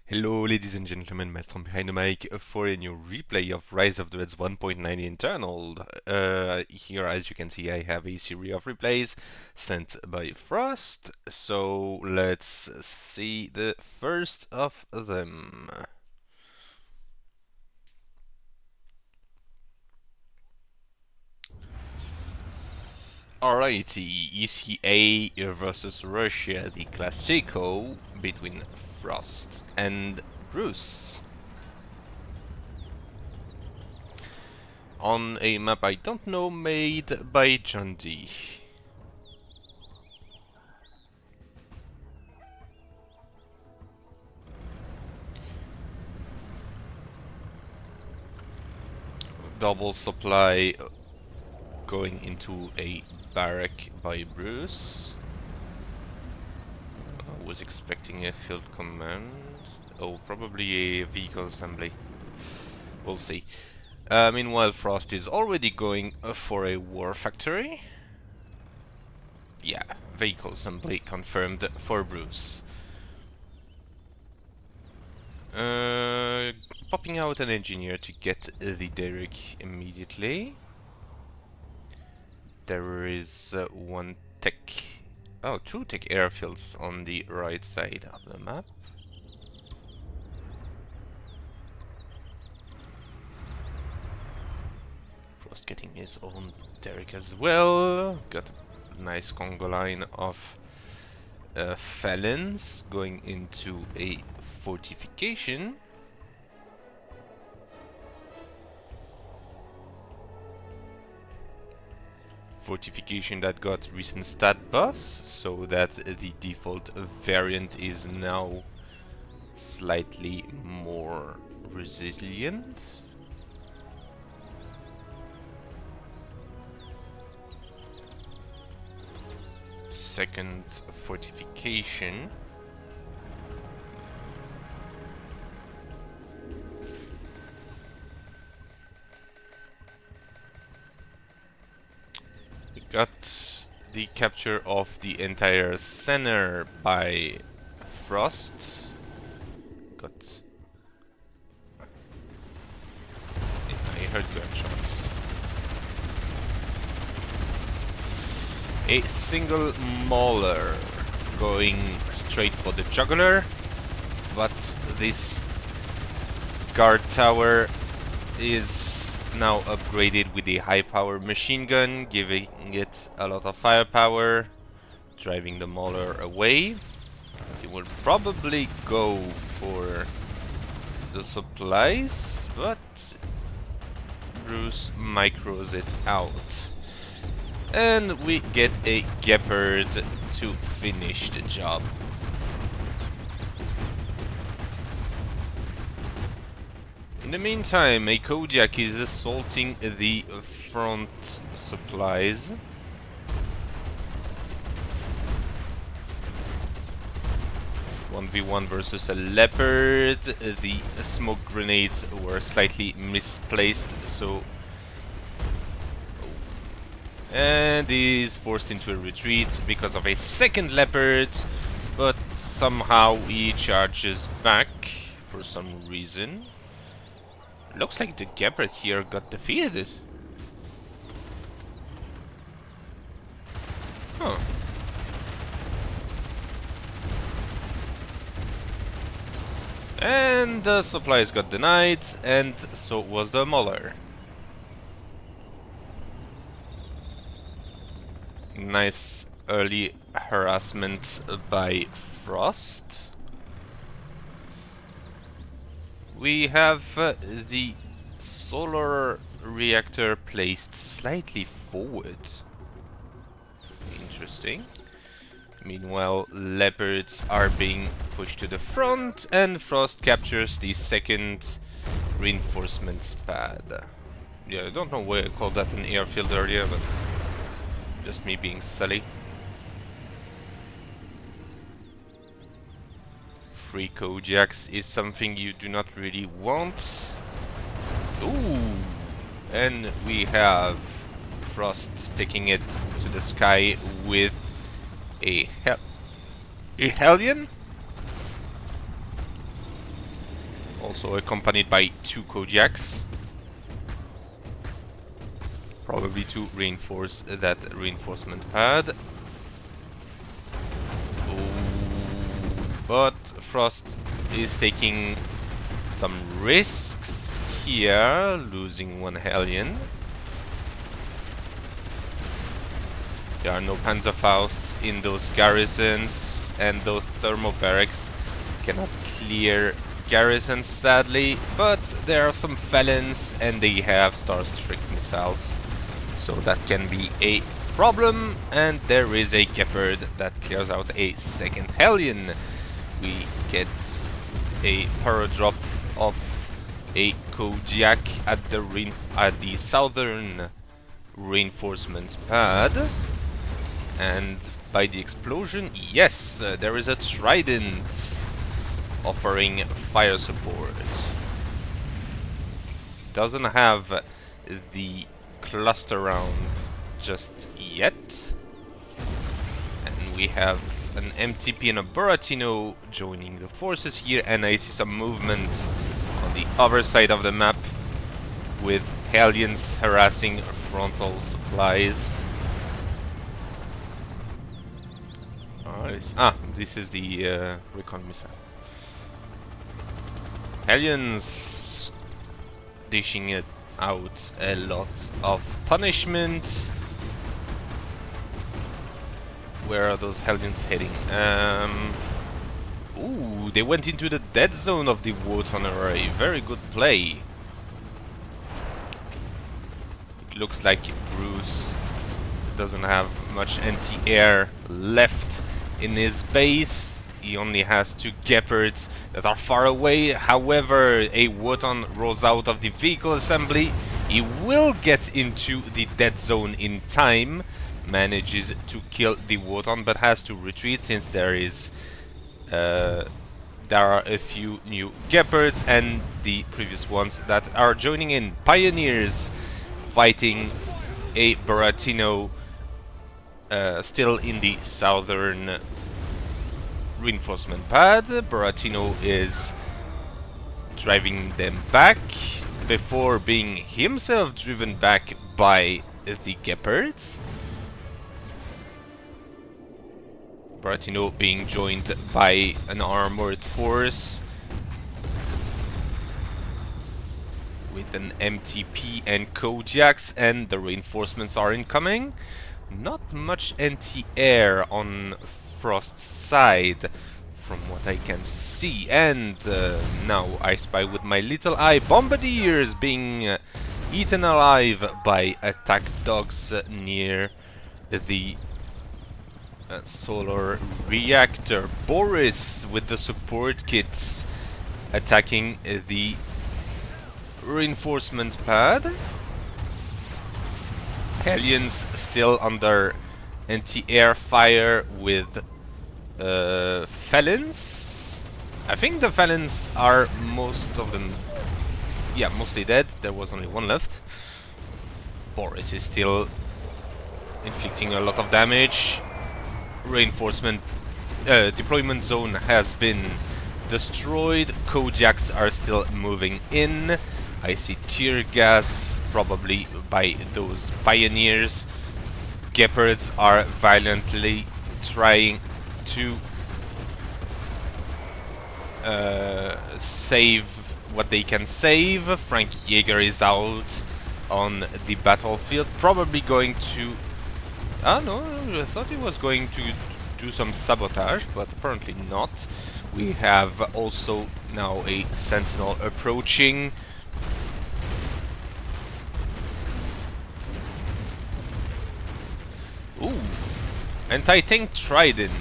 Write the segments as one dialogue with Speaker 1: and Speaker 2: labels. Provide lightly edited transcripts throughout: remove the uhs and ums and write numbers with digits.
Speaker 1: Hello, ladies and gentlemen, Maestro behind the mic for a new replay of Rise of the Reds 1.9 internal. Here, as you can see, I have a series of replays sent by Frost. So let's see the first of them. Alrighty, ECA versus Russia, the Classico between Frost and Bruce. On a map I don't know, made by John D. Double supply going into a barrack by Bruce. I was expecting a field command. Oh, probably a vehicle assembly. We'll see. Meanwhile, Frost is already going for a war factory. Yeah, vehicle assembly confirmed for Bruce. Popping out an engineer to get the Derrick immediately. There is one tech... Oh, two tech airfields on the right side of the map. Frost getting his own Derrick as well. Got a nice Congo line of felons going into a fortification. Fortification that got recent stat buffs, so that the default variant is now slightly more resilient. Second fortification. We got the capture of the entire center by Frost. Got... I heard gunshots. A single mauler going straight for the jugular, but this guard tower is now upgraded with a high power machine gun, giving it a lot of firepower, driving the mauler away. He will probably go for the supplies, but Bruce micros it out. And we get a Gepard to finish the job. In the meantime, a Kodiak is assaulting the front supplies. One v one versus a Leopard. The smoke grenades were slightly misplaced, so... And is forced into a retreat because of a second Leopard, but somehow he charges back for some reason. Looks like the Gepard here got defeated. Huh. And the supplies got denied, and so was the Mauler. Nice early harassment by Frost. We have the solar reactor placed slightly forward. Interesting. Meanwhile, Leopards are being pushed to the front, and Frost captures the second reinforcements pad. Yeah, I don't know why I called that an airfield earlier, but just me being silly. Free Kodiaks is something you do not really want. Ooh! And we have Frost taking it to the sky with a Hellion? Also accompanied by 2 Kodiaks. Probably to reinforce that reinforcement pad. But Frost is taking some risks here, losing 1 Hellion. There are no Panzerfausts in those garrisons, and those thermo barracks cannot clear garrisons, sadly. But there are some Felons, and they have Starstreak missiles, so that can be a problem. And there is a Gepard that clears out a 2nd Hellion. We get a power drop of a Kodiak at the southern reinforcement pad. And by the explosion, yes, there is a Trident offering fire support. Doesn't have the cluster round just yet. And we have an MTP and a Buratino joining the forces here, and I see some movement on the other side of the map with Hellions harassing frontal supplies. This is the recon missile. Hellions dishing it out a lot of punishment. Where are those Hellions heading? Ooh, they went into the dead zone of the Wotan array. Very good play. It looks like Bruce doesn't have much anti-air left in his base. He only has 2 Gepards that are far away. However, a Wotan rolls out of the vehicle assembly. He will get into the dead zone in time. Manages to kill the Wotan, but has to retreat since there are a few new Gepards and the previous ones that are joining in. Pioneers fighting a Buratino still in the southern reinforcement pad. Buratino is driving them back before being himself driven back by the Gepards. Buratino being joined by an armored force with an MTP and Kodiaks, and the reinforcements are incoming. Not much anti-air on Frost's side from what I can see, and now I spy with my little eye bombardiers being eaten alive by attack dogs near the solar reactor. Boris with the support kits attacking the reinforcement pad. Hellions still under anti-air fire with Felons. I think the Felons are most of them, yeah, mostly dead. There was only 1 left. Boris is still inflicting a lot of damage. Reinforcement deployment zone has been destroyed. Kodiaks are still moving in. I see tear gas, probably by those pioneers. Gepards are violently trying to save what they can save. Frank Jaeger is out on the battlefield, probably going to... Ah, no, I thought he was going to do some sabotage, but apparently not. We have also now a sentinel approaching. Ooh, anti-tank trident.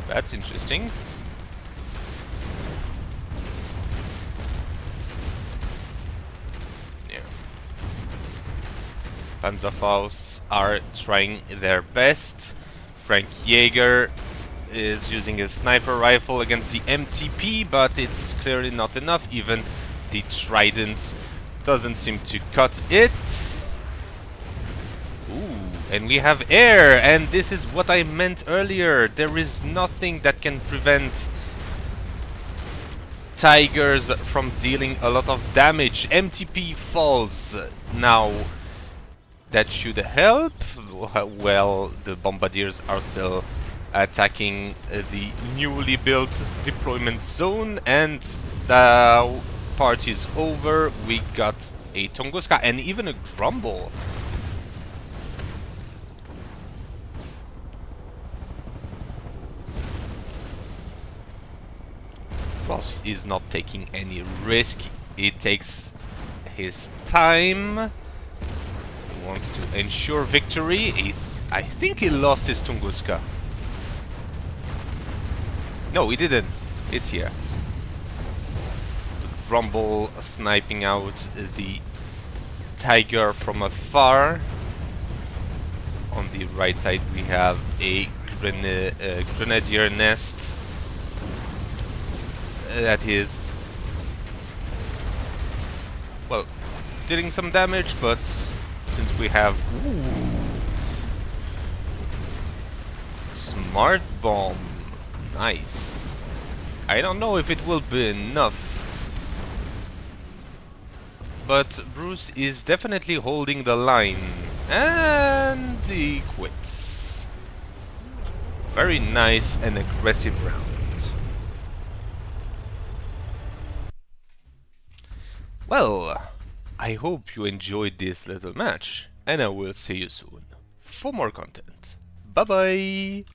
Speaker 1: That's interesting. Yeah. Panzerfausts are trying their best. Frank Jaeger is using a sniper rifle against the MTP, but it's clearly not enough. Even the trident doesn't seem to cut it. Ooh, and we have air, and this is what I meant earlier. There is nothing that can prevent tigers from dealing a lot of damage. MTP falls. Now, that should help. Well, the bombardiers are still attacking the newly built deployment zone, and the part is over. We got a Tunguska and even a Grumble. Frost is not taking any risk. He takes his time. He wants to ensure victory. I think he lost his Tunguska. No, he didn't. It's here. Grumble sniping out the tiger from afar. On the right side we have a grenadier nest. That is, well, dealing some damage, but since we have smart bomb, nice. I don't know if it will be enough, but Bruce is definitely holding the line, and he quits. Very nice and aggressive round. Well, I hope you enjoyed this little match, and I will see you soon for more content. Bye bye!